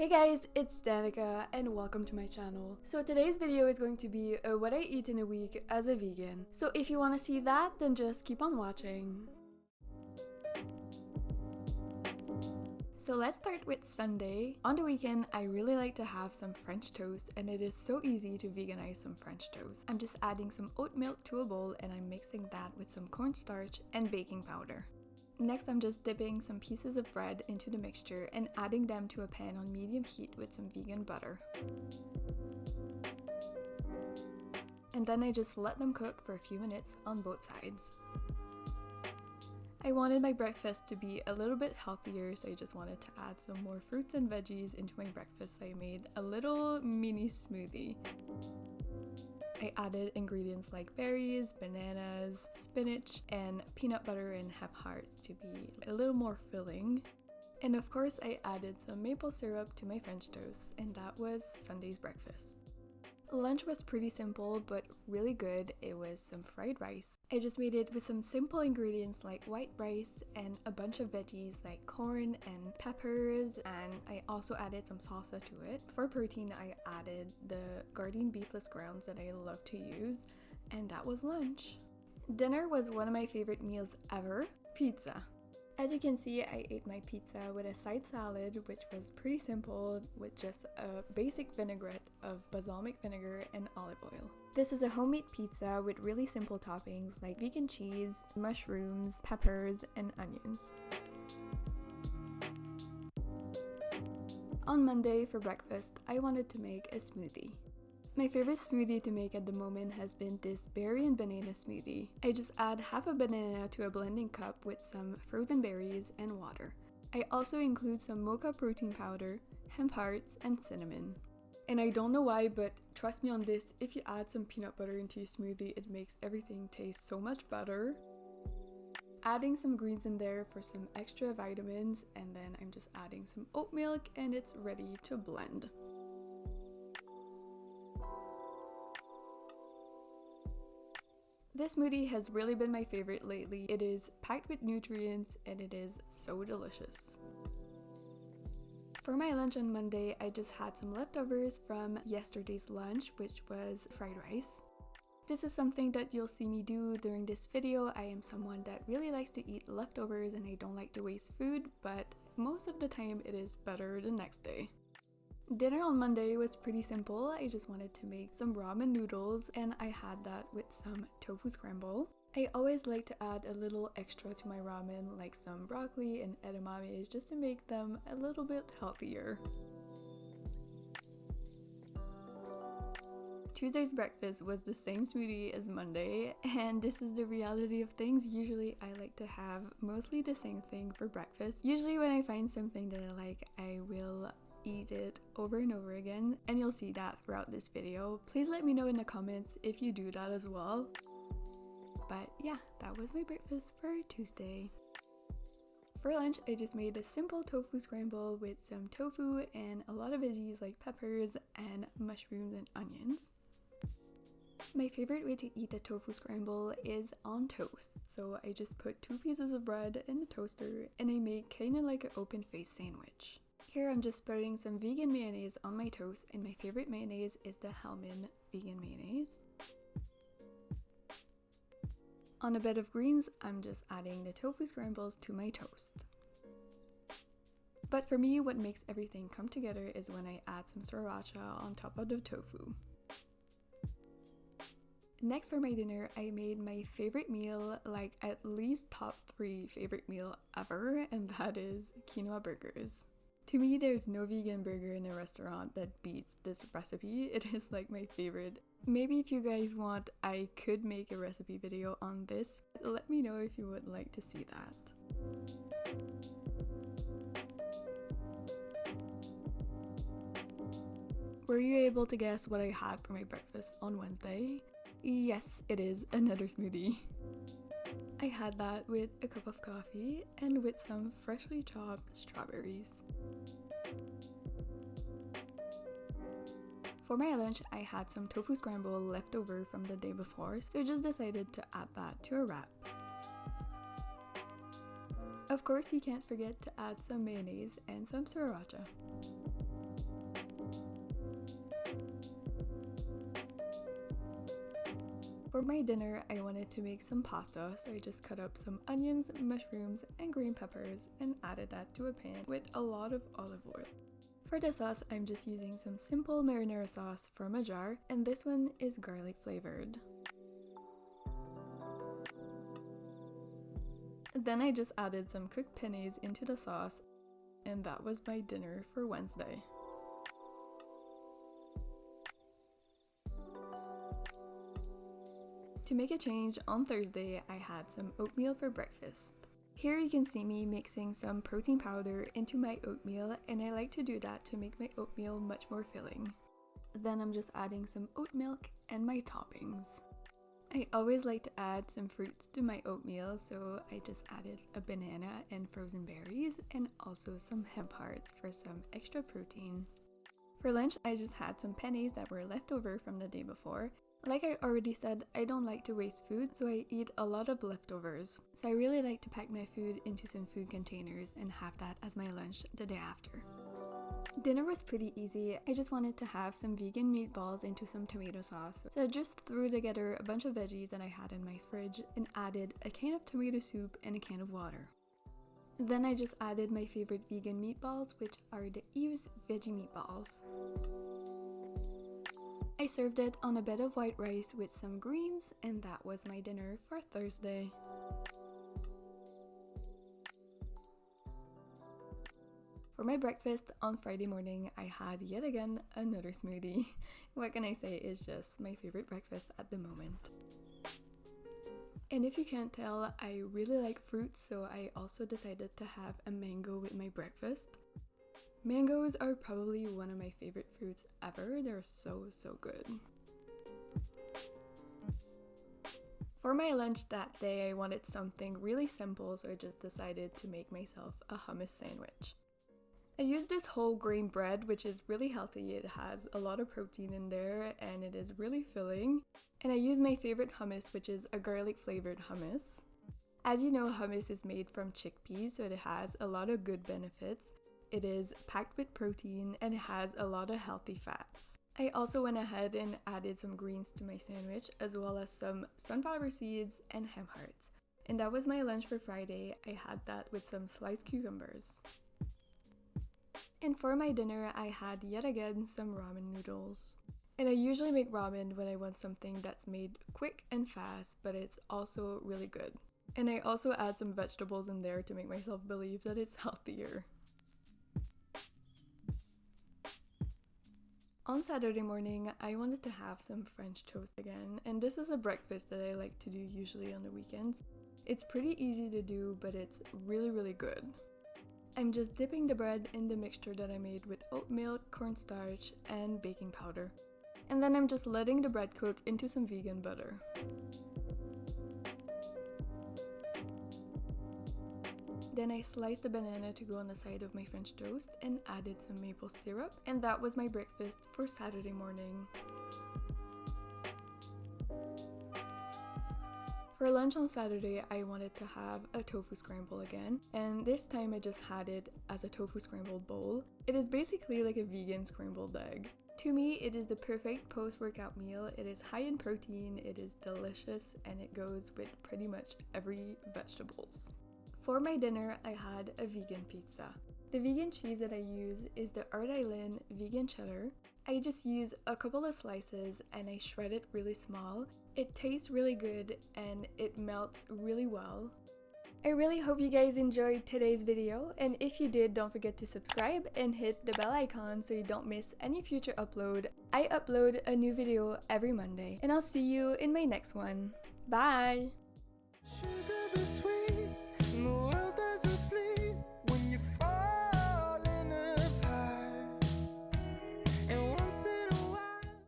Hey guys, it's Danica and welcome to my channel. So today's video is going to be what I eat in a week as a vegan. So if you want to see that, then just keep on watching. So let's start with Sunday. On the weekend, I really like to have some French toast, and it is so easy to veganize some French toast. I'm just adding some oat milk to a bowl and I'm mixing that with some cornstarch and baking powder. Next, I'm just dipping some pieces of bread into the mixture and adding them to a pan on medium heat with some vegan butter. And then I just let them cook for a few minutes on both sides. I wanted my breakfast to be a little bit healthier, so I just wanted to add some more fruits and veggies into my breakfast. I made a little mini smoothie. I added ingredients like berries, bananas, spinach, and peanut butter and hemp hearts to be a little more filling. And of course, I added some maple syrup to my French toast, and that was Sunday's breakfast. Lunch was pretty simple but really good. It was some fried rice. I just made it with some simple ingredients like white rice and a bunch of veggies like corn and peppers, and I also added some salsa to it. For protein, I added the Gardein beefless grounds that I love to use, and that was lunch. Dinner was one of my favorite meals ever, pizza. As you can see, I ate my pizza with a side salad, which was pretty simple, with just a basic vinaigrette of balsamic vinegar and olive oil. This is a homemade pizza with really simple toppings like vegan cheese, mushrooms, peppers, and onions. On Monday for breakfast, I wanted to make a smoothie. My favorite smoothie to make at the moment has been this berry and banana smoothie. I just add half a banana to a blending cup with some frozen berries and water. I also include some mocha protein powder, hemp hearts, and cinnamon. And I don't know why, but trust me on this, if you add some peanut butter into your smoothie, it makes everything taste so much better. Adding some greens in there for some extra vitamins, and then I'm just adding some oat milk and it's ready to blend. This smoothie has really been my favorite lately. It is packed with nutrients and it is so delicious. For my lunch on Monday, I just had some leftovers from yesterday's lunch, which was fried rice. This is something that you'll see me do during this video. I am someone that really likes to eat leftovers and I don't like to waste food, but most of the time it is better the next day. Dinner on Monday was pretty simple. I just wanted to make some ramen noodles and I had that with some tofu scramble. I always like to add a little extra to my ramen, like some broccoli and edamames, just to make them a little bit healthier. Tuesday's breakfast was the same smoothie as Monday, and this is the reality of things. Usually I like to have mostly the same thing for breakfast. Usually when I find something that I like, I will eat it over and over again, and you'll see that throughout this video. Please let me know in the comments if you do that as well. But yeah, that was my breakfast for Tuesday. For lunch, I just made a simple tofu scramble with some tofu and a lot of veggies like peppers and mushrooms and onions. My favorite way to eat a tofu scramble is on toast. So I just put 2 pieces of bread in the toaster and I make kind of like an open face sandwich. Here I'm just putting some vegan mayonnaise on my toast, and my favorite mayonnaise is the Hellman vegan mayonnaise. On a bed of greens, I'm just adding the tofu scrambles to my toast. But for me, what makes everything come together is when I add some sriracha on top of the tofu. Next for my dinner, I made my favorite meal, like at least top 3 favorite meal ever, and that is quinoa burgers. To me, there's no vegan burger in a restaurant that beats this recipe. It is like my favorite. Maybe if you guys want, I could make a recipe video on this. Let me know if you would like to see that. Were you able to guess what I had for my breakfast on Wednesday? Yes, it is another smoothie. I had that with a cup of coffee and with some freshly chopped strawberries. For my lunch, I had some tofu scramble left over from the day before, so I just decided to add that to a wrap. Of course, you can't forget to add some mayonnaise and some sriracha. For my dinner, I wanted to make some pasta, so I just cut up some onions, mushrooms, and green peppers and added that to a pan with a lot of olive oil. For the sauce, I'm just using some simple marinara sauce from a jar, and this one is garlic flavored. Then I just added some cooked pennies into the sauce, and that was my dinner for Wednesday. To make a change, on Thursday I had some oatmeal for breakfast. Here you can see me mixing some protein powder into my oatmeal, and I like to do that to make my oatmeal much more filling. Then I'm just adding some oat milk and my toppings. I always like to add some fruits to my oatmeal, so I just added a banana and frozen berries and also some hemp hearts for some extra protein. For lunch, I just had some pennies that were left over from the day before. Like I already said, I don't like to waste food, so I eat a lot of leftovers. So I really like to pack my food into some food containers and have that as my lunch the day after. Dinner was pretty easy. I just wanted to have some vegan meatballs into some tomato sauce. So I just threw together a bunch of veggies that I had in my fridge and added a can of tomato soup and a can of water. Then I just added my favorite vegan meatballs, which are the Eve's veggie meatballs. I served it on a bed of white rice with some greens, and that was my dinner for Thursday. For my breakfast on Friday morning, I had yet again another smoothie. What can I say, it's just my favorite breakfast at the moment. And if you can't tell, I really like fruits, so I also decided to have a mango with my breakfast. Mangoes are probably one of my favorite fruits ever. They're so good. For my lunch that day, I wanted something really simple, so I just decided to make myself a hummus sandwich. I used this whole grain bread, which is really healthy. It has a lot of protein in there and it is really filling. And I used my favorite hummus, which is a garlic flavored hummus. As you know, hummus is made from chickpeas, so it has a lot of good benefits. It is packed with protein and it has a lot of healthy fats. I also went ahead and added some greens to my sandwich, as well as some sunflower seeds and hemp hearts. And that was my lunch for Friday. I had that with some sliced cucumbers. And for my dinner, I had yet again some ramen noodles. And I usually make ramen when I want something that's made quick and fast, but it's also really good. And I also add some vegetables in there to make myself believe that it's healthier. On Saturday morning, I wanted to have some French toast again, and this is a breakfast that I like to do usually on the weekends. It's pretty easy to do, but it's really good. I'm just dipping the bread in the mixture that I made with oat milk, cornstarch, and baking powder. And then I'm just letting the bread cook into some vegan butter. Then I sliced the banana to go on the side of my French toast and added some maple syrup, and that was my breakfast for Saturday morning. For lunch on Saturday, I wanted to have a tofu scramble again, and this time I just had it as a tofu scrambled bowl. It is basically like a vegan scrambled egg. To me, it is the perfect post-workout meal. It is high in protein, it is delicious, and it goes with pretty much every vegetables. For my dinner, I had a vegan pizza. The vegan cheese that I use is the Rhode Island vegan cheddar. I just use a couple of slices and I shred it really small. It tastes really good and it melts really well. I really hope you guys enjoyed today's video, and if you did, don't forget to subscribe and hit the bell icon so you don't miss any future upload. I upload a new video every Monday, and I'll see you in my next one. Bye! Sugar be sweet.